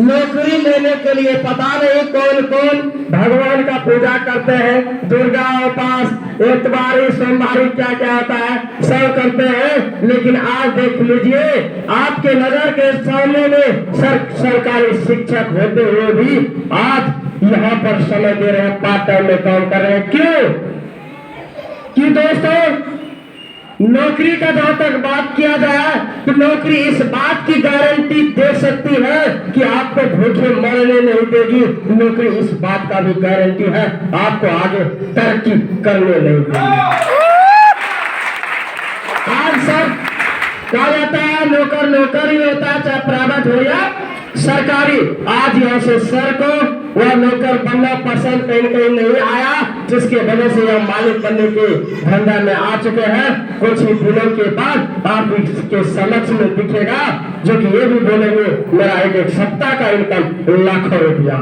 नौकरी लेने के लिए पता नहीं कौन कौन भगवान का पूजा करते हैं, दुर्गा उपास, इतवारी सोमवारी क्या क्या होता है सब करते हैं। लेकिन आज देख लीजिए आपके नजर के सामने में सरकारी शिक्षक होते हुए भी आज यहाँ पर समय दे रहे हैं, पार्ट टाइम में काम कर रहे हैं। क्यों दोस्तों, नौकरी का जहां तक बात किया जाए तो नौकरी इस बात की गारंटी दे सकती है कि आपको भूखे मरने नहीं देगी। नौकरी इस बात का भी गारंटी है आपको आगे तरक्की करने नहीं देगी। आज सब कहा जाता है नौकर नौकर ही होता है, चाहे प्राइवेट हो या सरकारी। आज यहाँ से सर को वह नौकर बनना पसंद कहीं नहीं आया, जिसके वजह से यह मालिक बनने के धंधा में आ चुके हैं। कुछ ही दिनों के बाद आप इसके समक्ष में दिखेगा जो कि ये भी बोलेंगे मेरा एक सप्ताह का इनकम लाखों रुपया।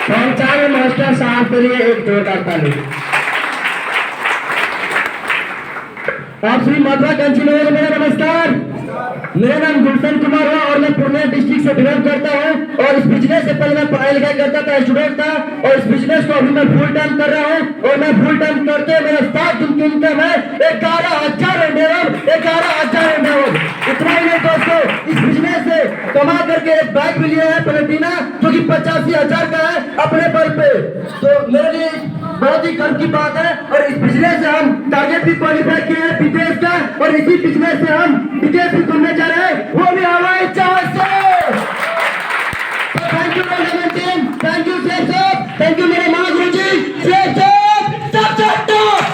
पंचायत मास्टर साहब के लिए एक जोरदार ताली। आप श्री मात्रा कंचनगर में नमस्कार। मेरा नाम गुलशन कुमार है और मैं पूर्णिया डिस्ट्रिक्ट से बिलोंग करता हूँ। और इस बिजनेस से पहले मैं पढ़ाई लिखाई करता था, स्टूडेंट था, और इस बिजनेस को अभी मैं फुल टाइम कर रहा हूँ। और मैं फुल टाइम करते मेरा 7 दिन की इनकम है 11,000 11,000। इतना ही नहीं दोस्तों, इस बिजनेस से कमा करके एक बाइक भी लिया है प्लेटिना, जो कि 85,000 का है अपने बल पे। तो मेरे लिए बहुत ही गर्व की बात है। और इस बिजनेस से हम टारगेट भी क्वालिफाई किए हैं विदेश का, और इसी बिजनेस से हम विदेश भी घूमने जा रहे हैं, वो भी हमारी चाहत से। तो thank you management team, thank you Sheikh साहब, थैंक यू मेरे महागुरु जी शेख साहब, सबसे टॉप।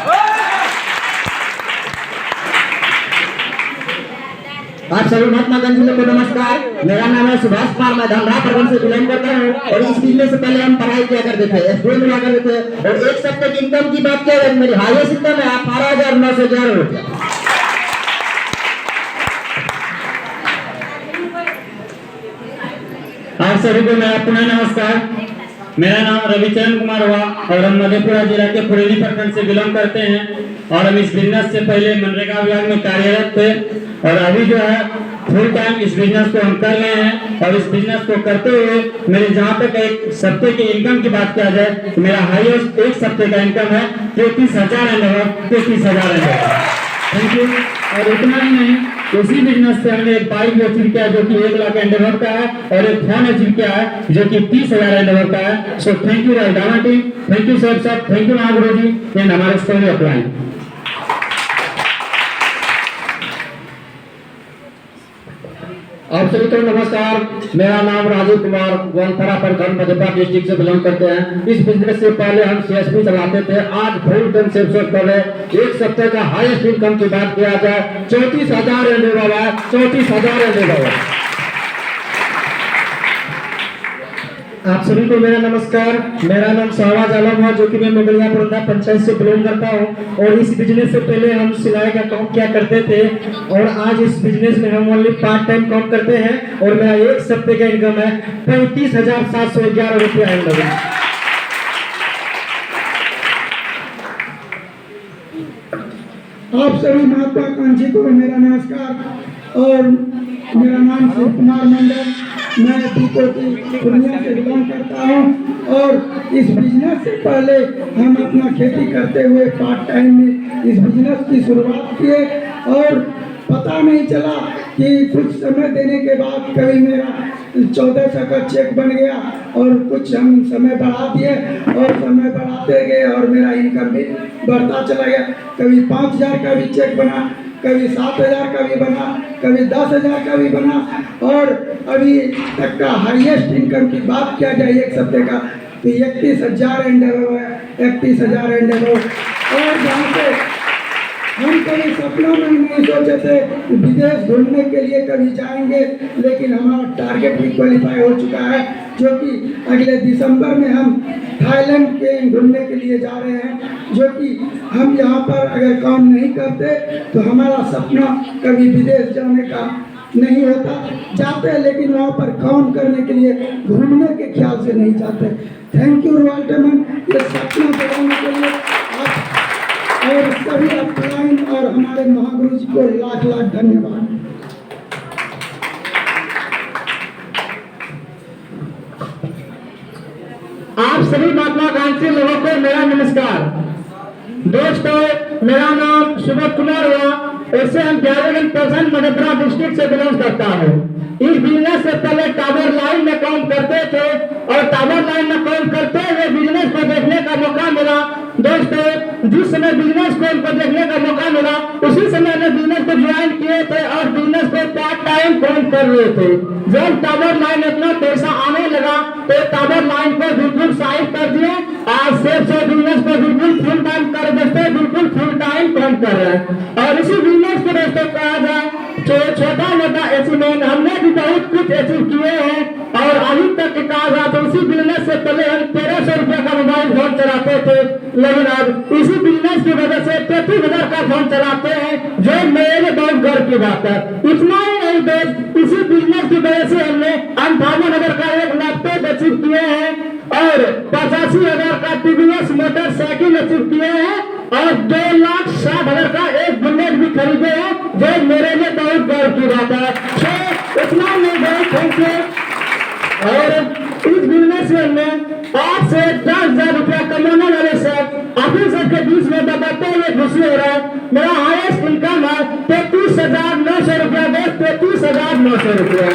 आप सभी महात्मा गांधी को नमस्कार। मेरा नाम है सुभाष कुमार, मैं धनरा प्रखंड से बिलोंग करता हूँ। और इस बिजनेस से पहले हम पढ़ाई किया करते थे, एसबीआई में करते थे। और एक सप्ताह की इनकम की बात किया जाए, मेरी हाईएस्ट इनकम है 18,911 रुपया। आप सभी को मेरा पुनः नमस्कार। मेरा नाम रविचरण कुमार हुआ और हम मधेपुरा जिला के पुरेली प्रखंड से बिलोंग करते हैं। और हम इस बिजनेस से पहले मनरेगा विभाग में कार्यरत थे, और अभी जो है फुल टाइम इस बिजनेस को हम कर रहे हैं। और इस बिजनेस को करते हुए मेरे जहाँ तक एक सप्ते की इनकम की बात किया जाए तो मेरा हाईएस्ट एक सप्ते का इनकम है 33,000। Thank you. और इतना ही नहीं, इसी बिजनेस से हमने एक बाइक अचीव किया जो कि 1,00,000 का है, और एक फैन अचीव किया है जो कि 30,000 का है। So thank you Rajdhana team, thank you sir साहब, thank you Mahaguru ji and हमारे स्टोरी अपलाइन। आप सभी को नमस्कार। मेरा नाम राजीव कुमार, वनथरा प्रखंड मधेपुरा डिस्ट्रिक्ट से बिलोंग करते हैं। इस बिजनेस से पहले हम सीएसपी चलाते थे, आज फुल टाइम से कर रहे। एक सप्ताह का हाईएस्ट इनकम की बात किया जाए 34,000 34,000। आप सभी को मेरा नमस्कार। मेरा नाम शहबाज आलम है, जो कि मैं मुगलिया पुरंदा पंचायत से बिलोंग करता हूँ। और इस बिजनेस से पहले हम सिलाई का काम किया करते थे, और आज इस बिजनेस में हम ओनली पार्ट टाइम काम करते हैं। और मेरा एक सप्ते का इनकम है 35,711 रुपया। आप सभी महत्वाकांक्षी को मेरा नमस्कार। और मेरा नाम शिव कुमार मंडल, मैं पूर्णिया से बिलोंग करता हूँ। और इस बिजनेस से पहले हम अपना खेती करते हुए पार्ट टाइम में इस बिजनेस की शुरुआत किए, और पता नहीं चला कि कुछ समय देने के बाद कभी मेरा 1400 का चेक बन गया, और कुछ हम समय बढ़ा दिए, और समय बढ़ाते गए और मेरा इनकम भी बढ़ता चला गया। कभी 5,000 का भी चेक बना, कभी 7,000 का भी बना, कभी 10,000 का भी बना। और अभी तक का हाईएस्ट इनकम की बात किया जाए एक सप्ते का तो 31,000 है, 31,000। और जहाँ पे हम कभी सपनों में नहीं सोचे थे कि विदेश घूमने के लिए कभी जाएंगे, लेकिन हमारा टारगेट भी क्वालिफाई हो चुका है, जो कि अगले दिसंबर में हम थाईलैंड के घूमने के लिए जा रहे हैं। जो कि हम यहाँ पर अगर काम नहीं करते तो हमारा सपना कभी विदेश जाने का नहीं होता। जाते हैं लेकिन वहाँ पर काम करने के लिए, घूमने के ख्याल से नहीं जाते। थैंक यू रॉयल टेमन, ये सपना बढ़ाने के लिए और सभी अपलाइन और हमारे महागुरु जी को लाख लाख धन्यवाद। आप सभी महत्वाकांक्षी लोगों को मेरा नमस्कार। दोस्तों, मेरा नाम सुबोध कुमार हुआ। ऐसे हम ग्यारहगंज प्रखंड मधेपुरा डिस्ट्रिक्ट से बिलोंग करता हूँ। इस बिजनेस से पहले टावर लाइन में काम करते थे और टावर लाइन में काम करते हुए बिजनेस को देखने का मौका मिला। दोस्तों, जिस समय बिजनेस को हमको देखने का मौका मिला उसी समय हमने बिजनेस को ज्वाइन किए थे और बिजनेस को पार्ट टाइम काम कर रहे थे। जब टावर लाइन इतना पैसा आने लगा तो टावर लाइन को बिल्कुल साइड कर दिए। आज से बिजनेस को बिल्कुल फुल टाइम कर देते, बिल्कुल फुल टाइम काम कर रहे हैं। और इसी बिजनेस को दोस्तों कहा जाए छोटा मोटा अचीवमेंट हमने भी बहुत कुछ अचीव किए हैं। और अभी तक कहा जाए तो इसी बिजनेस से पहले हम 1300 रुपया का मोबाइल फोन चलाते थे, लेकिन अब इसी बिजनेस की वजह से 33,000 का फोन चलाते हैं, जो मेरे लिए बहुत गर्व की बात है। इतना ही नहीं दोस्त, इसी बिजनेस की वजह से हमने 58,000 का एक लैपटॉप अचीव किए हैं और 85,000 का टीवीएस मोटरसाइकिल अचीव किए हैं और 2,60,000 का एक बुलेट भी खरीदे हैं, जो मेरे लिए बहुत गर्व की बात है। इतना नहीं बहुत थैंक यू। और इस बिजनेस में हमने 8 से 10,000 रुपया कमाने वाले सब अपने सबके बीच में बताते हुए खुशी हो रहा है। मेरा हाईएस्ट इनकम है 33,900 रुपया, 33,900 रुपया।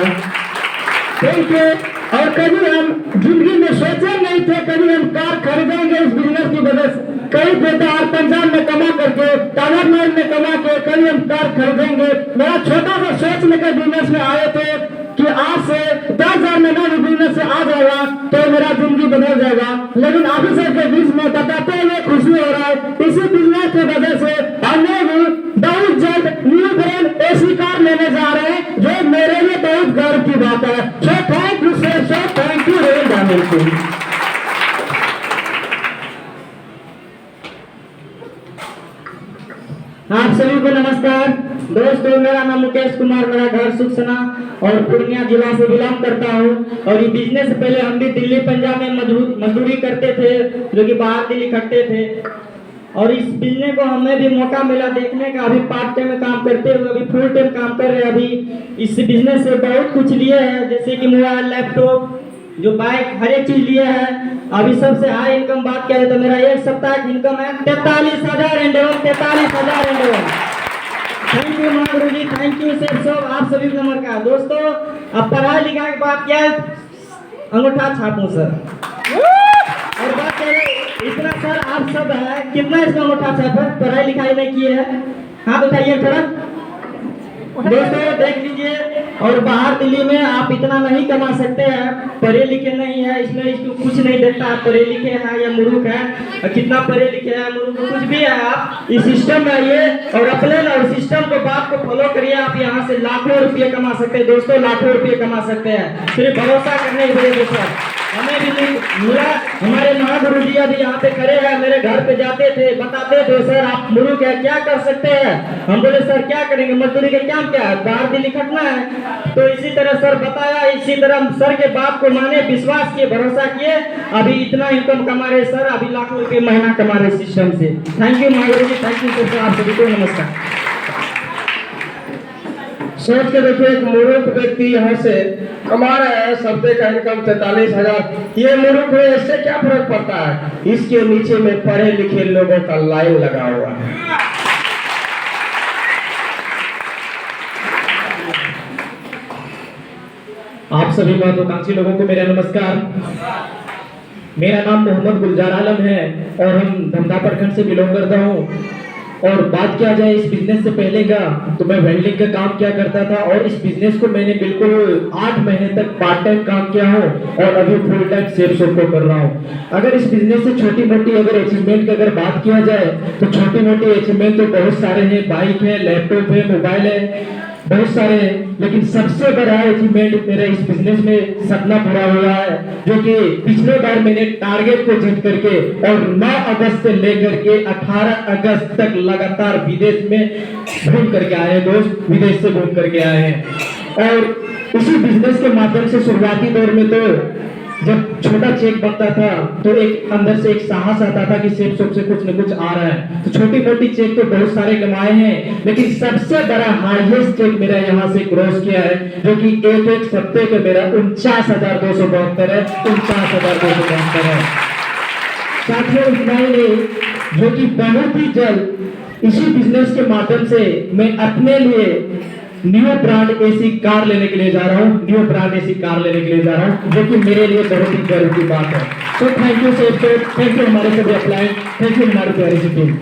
Thank you. और कभी हम जिंदगी में सोचे नहीं थे कभी हम कार खरीदेंगे इस बिजनेस की वजह से। कई बेटा पंजाब में कमा करके टावर लाइन में कमा के कभी हम कार खरीदेंगे। मेरा छोटा सा सोच लेकर बिजनेस में आए थे कि आज से 10,000 में ना बिजनेस से आ जाएगा तो मेरा जिंदगी बदल जाएगा, लेकिन अभी से के बीच में बताते हुए खुशी हो रहा है। इसी बिजनेस की वजह से हमने भी बहुत जल्द न्यू ब्रांड एसी कार लेने जा रहे हैं, जो मेरे लिए बहुत गर्व की बात है। So thank you sir, so thank you rail जाने से। आप सभी को नमस्कार। दोस्तों, मेरा नाम मुकेश कुमार, मेरा घर सुखसना और पूर्णिया जिला से बिलोंग करता हूँ। और ये बिजनेस से पहले हम भी दिल्ली पंजाब में मजदूरी करते थे, जो कि बाहर दिल्ली खटते थे। और इस बिजनेस को हमें भी मौका मिला देखने का। अभी पार्ट टाइम में काम करते हुए अभी फुल टाइम काम कर रहे हैं। अभी इस बिजनेस से बहुत कुछ लिए हैं, जैसे कि मोबाइल, लैपटॉप, जो बाइक, हर एक चीज लिए हैं। अभी सबसे हाई इनकम बात करें तो मेरा एक सप्ताह की इनकम है 43,000 and 43,000 and. Thank you Mahaguru ji, thank you sir सब, आप सभी को नमस्कार। दोस्तों, अब पढ़ाई लिखाई की बात क्या है, अंगूठा छापूं सर। और बात करें इतना सर आप सब है कितना इसका अंगूठा छाप है, पढ़ाई लिखाई नहीं किए है, हाथ उठाइए थोड़ा। दोस्तों देख लीजिए, और बाहर दिल्ली में आप इतना नहीं कमा सकते हैं, पढ़े लिखे नहीं है, इसमें इसको कुछ नहीं देखता है पढ़े लिखे हैं या मूर्ख है, कितना पढ़े लिखे हैं मूर्ख कुछ भी है। आप इस सिस्टम में आइए और अपने और सिस्टम को बात को फॉलो करिए। आप यहाँ से लाखों रुपये कमा सकते हैं दोस्तों, लाखों रुपये कमा सकते हैं सिर्फ भरोसा करने की वजह से। हमें भी मिला, हमारे महागुरु जी अभी यहाँ पे खड़े हैं, मेरे घर पे जाते थे, बताते थे सर आप मूर्ख है, क्या कर सकते हैं। हम बोले सर क्या करेंगे, मजदूरी के क्या क्या है, बाहर दिल्ली खटना है। तो इसी तरह सर बताया, इसी तरह सर के बात को माने, विश्वास किए, भरोसा किए, अभी इतना इनकम कमा रहे सर, अभी लाखों रुपये महीना कमा रहे सिस्टम से। Thank you Mahaguru ji, thank you sir, आप सभी को नमस्कार। सोच के देखिए, एक मूर्ख व्यक्ति यहाँ से कमा रहा है, सबसे का इनकम 43,000। ये मूर्ख है, इससे क्या फर्क पड़ता है। इसके नीचे में पढ़े लिखे लोगों का लाइन लगा हुआ है। आप सभी महत्वाकांक्षी लोगों को मेरा नमस्कार। मेरा नाम मोहम्मद गुलजार आलम है और हम धमधा प्रखंड से बिलोंग करता हूँ। और बात किया जाए इस बिजनेस से पहले का, तो मैं वेल्डिंग का काम किया करता था और इस बिजनेस को मैंने बिल्कुल 8 महीने तक पार्ट टाइम काम किया हूँ और अभी फुल टाइम सेल्स को कर रहा हूँ। अगर इस बिजनेस से छोटी मोटी अगर अचीवमेंट की अगर बात किया जाए तो छोटी मोटी अचीवमेंट तो बहुत सारे हैं, बाइक है, लैपटॉप है, मोबाइल है, बहुत सारे हैं। लेकिन सबसे बड़ा अचीवमेंट मेरा इस बिजनेस में सपना पूरा हुआ है, जो कि पिछले बार मैंने टारगेट को जीत करके और 9 अगस्त से लेकर के 18 अगस्त तक लगातार विदेश में घूम करके आए हैं दोस्त, विदेश से घूम करके आए हैं। और इसी बिजनेस के माध्यम से शुरुआती दौर में तो जब छोटा चेक बनता था तो एक अंदर से एक साहस आता था कि सेठ साहब से कुछ न कुछ आ रहा है। तो छोटी मोटी चेक तो बहुत सारे कमाए हैं, लेकिन सबसे बड़ा हाईएस्ट चेक मेरा यहाँ से क्रॉस किया है, जो कि एक सप्ताह का मेरा 49,272 है, 49,272 है। साथियों, मैंने जो कि बहुत ही जल्द इसी बिजनेस के माध्यम से मैं अपने लिए न्यू ब्रांड एसी कार लेने के लिए जा रहा हूँ, न्यू ब्रांड एसी कार लेने के लिए जा रहा हूँ, जो कि मेरे लिए बहुत ही गर्व की बात है। सो थैंक यू सेठ, थैंक यू हमारे सभी अप्लाई, थैंक यू हमारी प्यारी सी टीम।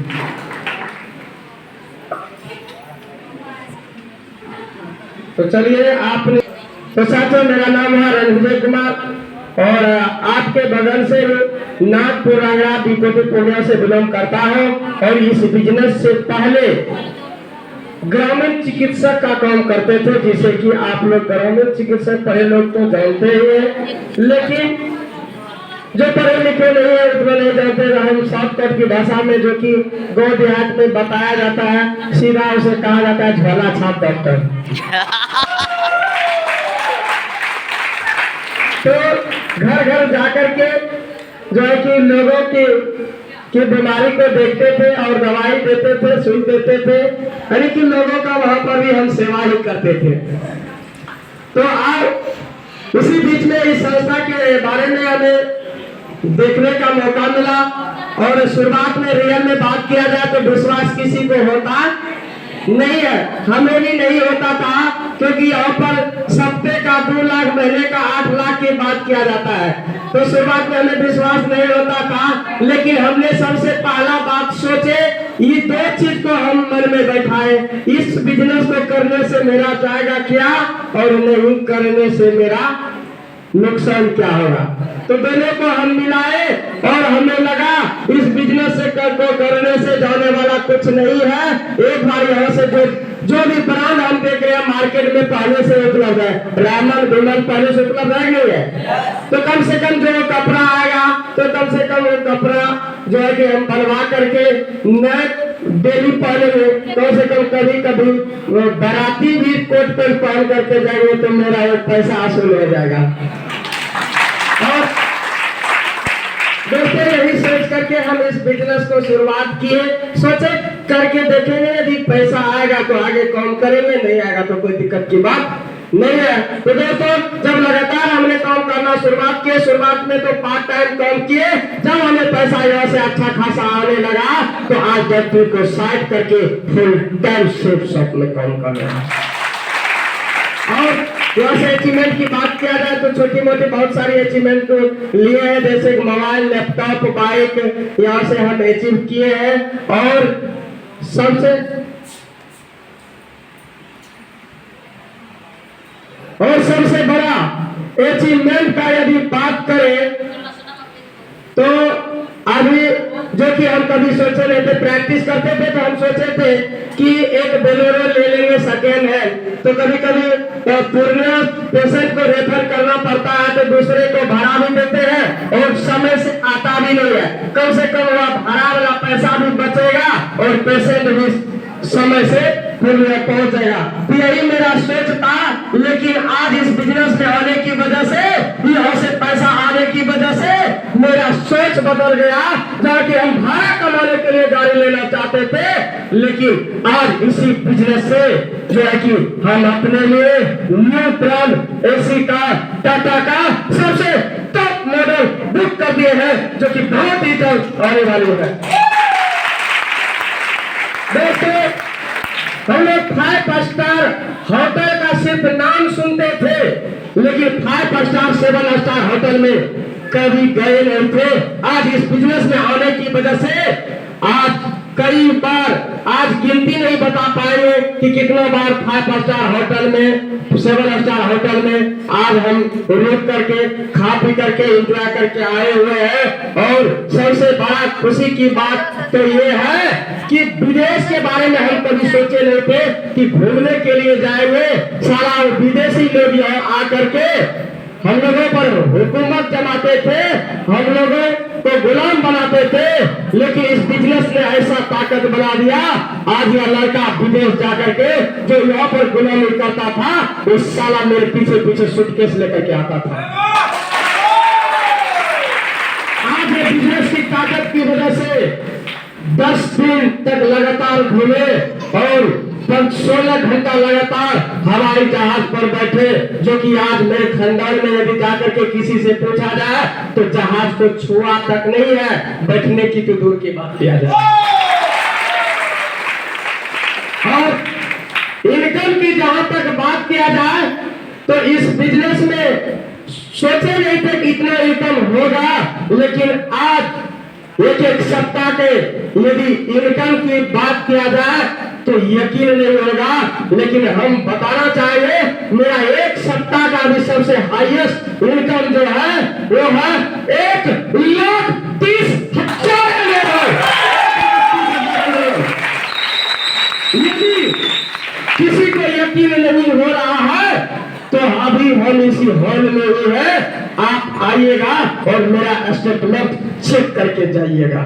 तो चलिए आपने, तो साथियों मेरा नाम है रणविजय कुमार और आपके बगल से नागपुर आगरा बीकोटी पूर्णिया से बिलोंग करता हूँ और इस बिजनेस से पहले ग्रामीण चिकित्सक का काम करते थे, जिसे कि आप लोग ग्रामीण चिकित्सक पढ़े लोग तो जानते ही हैं, लेकिन जो पढ़े लिखे नहीं है उतना नहीं जानते। हम शॉर्टकट की भाषा में जो कि गाँव देहात में बताया जाता है, सीधा उसे कहा जाता है झोला छाप डॉक्टर। तो घर घर जाकर के जो है कि लोगों की बीमारी को देखते थे और दवाई देते थे, सुई देते थे, यानी कि लोगों का वहां पर भी हम सेवा ही करते थे। तो आज उसी बीच में इस संस्था के बारे में हमें देखने का मौका मिला और शुरुआत में रियल में बात किया जाए तो विश्वास किसी को होता नहीं है, हमें भी नहीं होता था, क्योंकि यहाँ पर सप्ते का 2 लाख, महीने का 8 लाख की बात किया जाता है। तो शुरुआत में हमें विश्वास नहीं होता था, लेकिन हमने सबसे पहला बात सोचे, ये 2 चीज को हम मन में बैठाए, इस बिजनेस को करने से मेरा जाएगा क्या और नहीं करने से मेरा नुकसान क्या होगा। तो दोनों को हम मिलाए और हमें लगा इस बिजनेस से को करने से जाने वाला कुछ नहीं है। एक बार यहाँ से जो भी ब्रांड हम देख रहे हैं मार्केट में पहले से उपलब्ध है, रामन विमल पहले से उपलब्ध है नहीं है, तो कम से कम जो कपड़ा आएगा तो कम से कम वो कपड़ा जो है कि हम बनवा करके न डेली पहने, कम से कम कभी कभी बाराती भी कोट पैंट पहन करके जाएंगे तो मेरा एक पैसा हासिल हो जाएगा। और दोस्तों यही सोच करके हम इस बिजनेस को शुरुआत किए, सोचे करके देखेंगे, यदि पैसा आएगा तो आगे काम करेंगे, नहीं आएगा तो कोई दिक्कत की बात नहीं है। तो दोस्तों जब लगातार हमने काम करना शुरुआत किए, शुरुआत में तो पार्ट टाइम काम किए, जब हमें पैसा यहाँ से अच्छा खासा आने लगा तो आज व्यक्ति को साइड करके फुल टाइम शिफ्ट शॉप में काम कर रहे हैं। और यहाँ से अचीवमेंट की बात किया जाए तो छोटी मोटी बहुत सारी अचीवमेंट को लिए हैं, जैसे मोबाइल, लैपटॉप, बाइक यहाँ से हम अचीव किए हैं। और सबसे बड़ा अचीवमेंट का यदि बात करें तो अभी जो कि हम कभी सोचे नहीं थे, प्रैक्टिस करते थे तो हम सोचे थे कि एक बोलेरो ले लेंगे सेकेंड हैंड, तो कभी कभी पूर्णिया पेशेंट को रेफर करना पड़ता है तो दूसरे को भाड़ा भी देते हैं और समय से आता भी नहीं है, कम से कम वह भाड़ा वाला पैसा भी बचेगा और पेशेंट भी समय से पूर्णिया पहुंचेगा। तो यही मेरा सोच था, लेकिन आज इस बिजनेस में आने की वजह से, यहाँ से पैसा आने की वजह से मेरा सोच बदल गया। जहाँ कि हम भाड़ा कमाने के लिए गाड़ी लेना चाहते थे, लेकिन आज इसी बिजनेस से जो है कि हम अपने लिए न्यू ब्रांड एसी का, टाटा का सबसे टॉप मॉडल बुक कर दिए हैं, जो कि बहुत ही जल्द आने वाली है। दोस्तों हम लोग 5 स्टार होटल का सिर्फ नाम सुनते थे, लेकिन 5 स्टार 7 स्टार होटल में कभी गए नहीं थे। आज इस बिजनेस में आने की वजह से आज कई बार, आज गिनती नहीं बता पाएंगे कि कितना बार 5 स्टार होटल में, 7 स्टार होटल में आज हम रुक करके खा पी करके एंजॉय करके आए हुए हैं। और सबसे बड़ा खुशी की बात तो ये है कि विदेश के बारे में हम कभी सोचे नहीं थे कि घूमने के लिए जाएंगे, सारा विदेशी लोग यहाँ आकर के हम लोगों पर हुकूमत जमाते थे, हम लोगों को गुलाम बनाते थे, लेकिन इस बिजनेस ने ऐसा ताकत बना दिया। आज यह लड़का विदेश जाकर के जो यहाँ पर गुलामी करता था, उस साला मेरे पीछे पीछे सूटकेस लेकर के आता था। आज ये बिजनेस की ताकत की वजह से 10 दिन तक लगातार घूमे और 16 घंटा लगातार हवाई जहाज पर बैठे, जो कि आज मेरे खानदान में यदि जाकर के किसी से पूछा जाए तो जहाज को छुआ तक नहीं है, बैठने की तो दूर की बात किया जाए। और इनकम की जहां तक बात किया जाए तो इस बिजनेस में सोचे नहीं थे कि इतना इनकम होगा, लेकिन आज एक सप्ताह के यदि इनकम की बात किया जाए तो यकीन नहीं होगा, लेकिन हम बताना चाहिए मेरा एक सप्ताह का भी सबसे हाईएस्ट इनकम जो है वो है 1,30,000 यदि किसी को यकीन नहीं हो रहा है तो अभी हम इसी हॉल में ही है, आप आइएगा और मेरा स्टेटमेंट चेक करके जाइएगा।